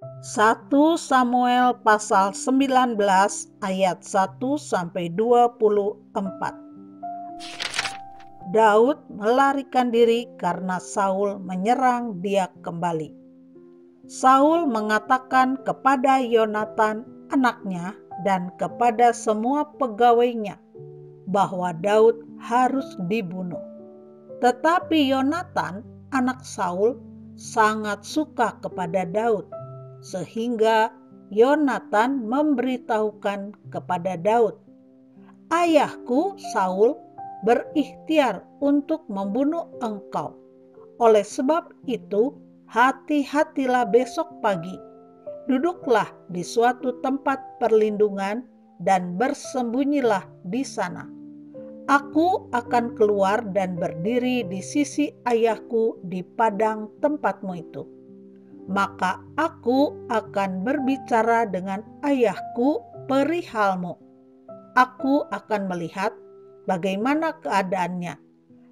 1 Samuel pasal 19 ayat 1-24. Daud melarikan diri karena Saul menyerang dia kembali. Saul mengatakan kepada Yonatan anaknya dan kepada semua pegawainya bahwa Daud harus dibunuh. Tetapi Yonatan anak Saul sangat suka kepada Daud, sehingga Yonatan memberitahukan kepada Daud, "Ayahku Saul berikhtiar untuk membunuh engkau. Oleh sebab itu, hati-hatilah besok pagi. Duduklah di suatu tempat perlindungan dan bersembunyilah di sana. Aku akan keluar dan berdiri di sisi ayahku di padang tempatmu itu. Maka aku akan berbicara dengan ayahku perihalmu. Aku akan melihat bagaimana keadaannya,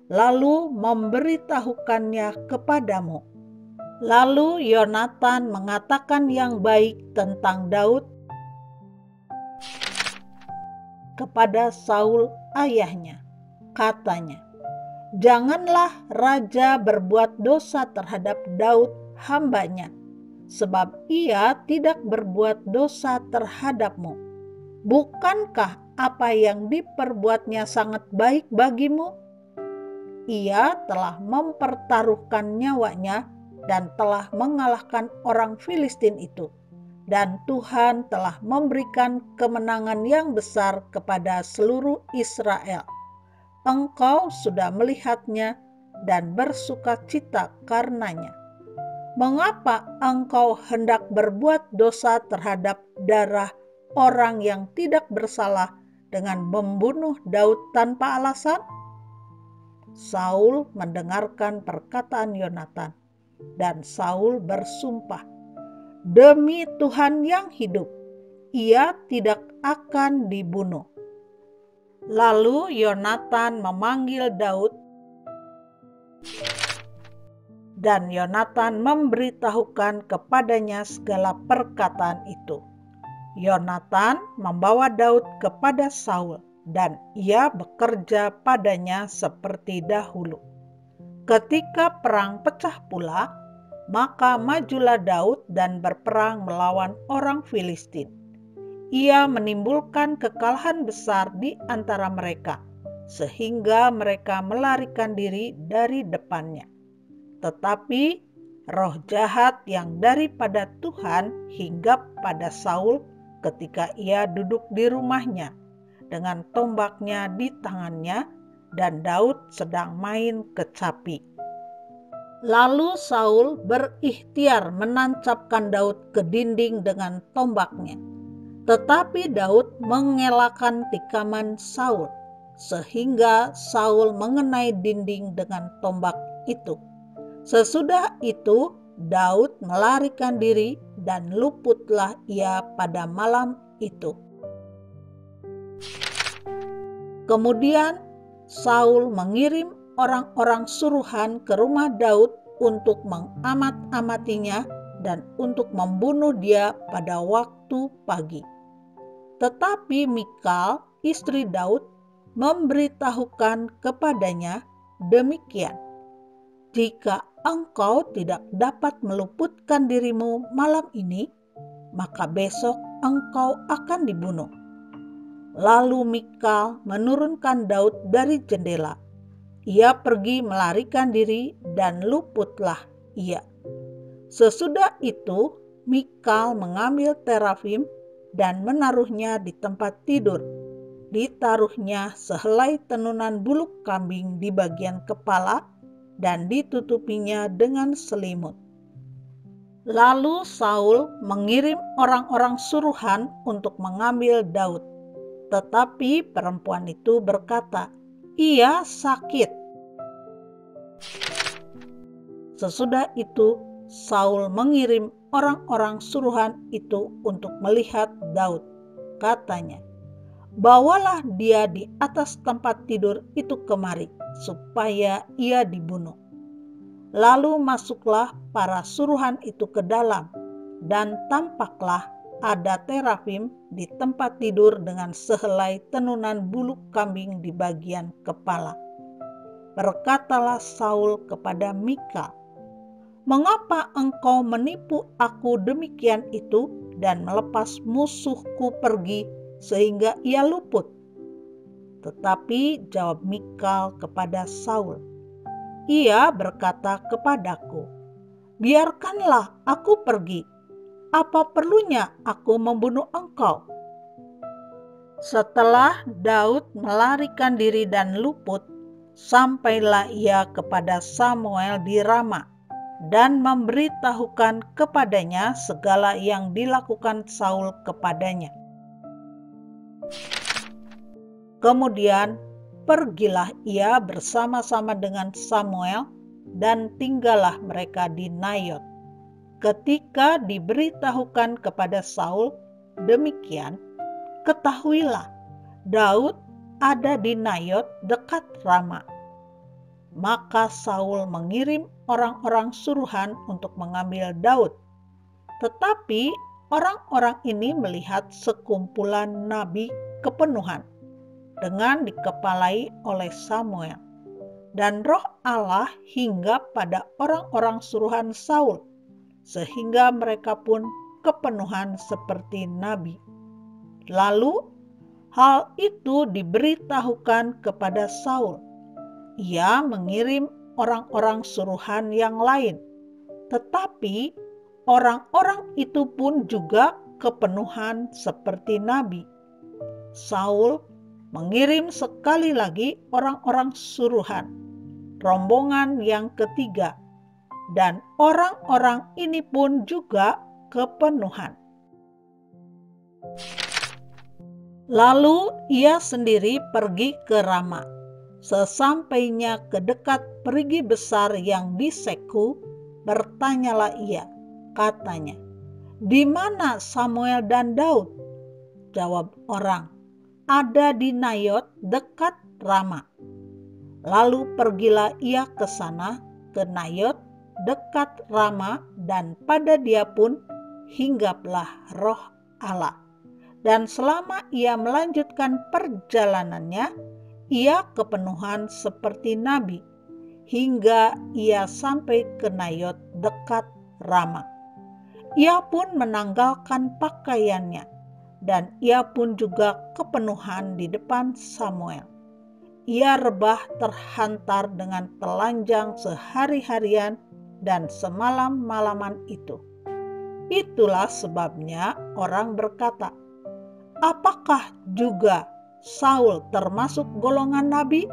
lalu memberitahukannya kepadamu." Lalu Yonatan mengatakan yang baik tentang Daud kepada Saul ayahnya. Katanya, "Janganlah raja berbuat dosa terhadap Daud hambanya, sebab ia tidak berbuat dosa terhadapmu. Bukankah apa yang diperbuatnya sangat baik bagimu? Ia telah mempertaruhkan nyawanya dan telah mengalahkan orang Filistin itu. Dan Tuhan telah memberikan kemenangan yang besar kepada seluruh Israel. Engkau sudah melihatnya dan bersukacita karenanya. Mengapa engkau hendak berbuat dosa terhadap darah orang yang tidak bersalah dengan membunuh Daud tanpa alasan?" Saul mendengarkan perkataan Yonatan, dan Saul bersumpah, "Demi Tuhan yang hidup, ia tidak akan dibunuh." Lalu Yonatan memanggil Daud, dan Yonatan memberitahukan kepadanya segala perkataan itu. Yonatan membawa Daud kepada Saul, dan ia bekerja padanya seperti dahulu. Ketika perang pecah pula, maka majulah Daud dan berperang melawan orang Filistin. Ia menimbulkan kekalahan besar di antara mereka, sehingga mereka melarikan diri dari depannya. Tetapi roh jahat yang daripada Tuhan hinggap pada Saul ketika ia duduk di rumahnya dengan tombaknya di tangannya, dan Daud sedang main kecapi. Lalu Saul berikhtiar menancapkan Daud ke dinding dengan tombaknya. Tetapi Daud mengelakkan tikaman Saul, sehingga Saul mengenai dinding dengan tombak itu. Sesudah itu Daud melarikan diri dan luputlah ia pada malam itu. Kemudian Saul mengirim orang-orang suruhan ke rumah Daud untuk mengamat-amatinya dan untuk membunuh dia pada waktu pagi. Tetapi Mikal, istri Daud, memberitahukan kepadanya demikian, "Jika engkau tidak dapat meluputkan dirimu malam ini, maka besok engkau akan dibunuh." Lalu Mikal menurunkan Daud dari jendela. Ia pergi melarikan diri dan luputlah ia. Sesudah itu Mikal mengambil terafim dan menaruhnya di tempat tidur. Ditaruhnya sehelai tenunan buluk kambing di bagian kepala dan ditutupinya dengan selimut. Lalu Saul mengirim orang-orang suruhan untuk mengambil Daud. Tetapi perempuan itu berkata, "Ia sakit." Sesudah itu Saul mengirim orang-orang suruhan itu untuk melihat Daud. Katanya, "Bawalah dia di atas tempat tidur itu kemari, supaya ia dibunuh." Lalu masuklah para suruhan itu ke dalam, dan tampaklah ada terafim di tempat tidur dengan sehelai tenunan bulu kambing di bagian kepala. Berkatalah Saul kepada Mikal, "Mengapa engkau menipu aku demikian itu dan melepas musuhku pergi sehingga ia luput?" Tetapi jawab Mikal kepada Saul, "Ia berkata kepadaku, 'Biarkanlah aku pergi. Apa perlunya aku membunuh engkau?'" Setelah Daud melarikan diri dan luput, sampailah ia kepada Samuel di Rama dan memberitahukan kepadanya segala yang dilakukan Saul kepadanya. Kemudian pergilah ia bersama-sama dengan Samuel dan tinggallah mereka di Nayot. Ketika diberitahukan kepada Saul demikian, ketahuilah Daud ada di Nayot dekat Rama. Maka Saul mengirim orang-orang suruhan untuk mengambil Daud. Tetapi orang-orang ini melihat sekumpulan nabi kepenuhan dengan dikepalai oleh Samuel. Dan roh Allah hinggap pada orang-orang suruhan Saul, sehingga mereka pun kepenuhan seperti nabi. Lalu hal itu diberitahukan kepada Saul. Ia mengirim orang-orang suruhan yang lain, tetapi orang-orang itu pun juga kepenuhan seperti nabi. Saul mengirim sekali lagi orang-orang suruhan, rombongan yang ketiga, dan orang-orang ini pun juga kepenuhan. Lalu ia sendiri pergi ke Rama. Sesampainya ke dekat perigi besar yang di Seku, bertanyalah ia, katanya, "Di mana Samuel dan Daud?" Jawab orang, "Ada di Nayot dekat Rama." Lalu pergilah ia ke sana, ke Nayot dekat Rama, dan pada dia pun hinggaplah roh Allah. Dan selama ia melanjutkan perjalanannya, ia kepenuhan seperti nabi, hingga ia sampai ke Nayot dekat Rama. Ia pun menanggalkan pakaiannya, dan ia pun juga kepenuhan di depan Samuel. Ia rebah terhantar dengan telanjang sehari-harian dan semalam-malaman itu. Itulah sebabnya orang berkata, "Apakah juga Saul termasuk golongan nabi?"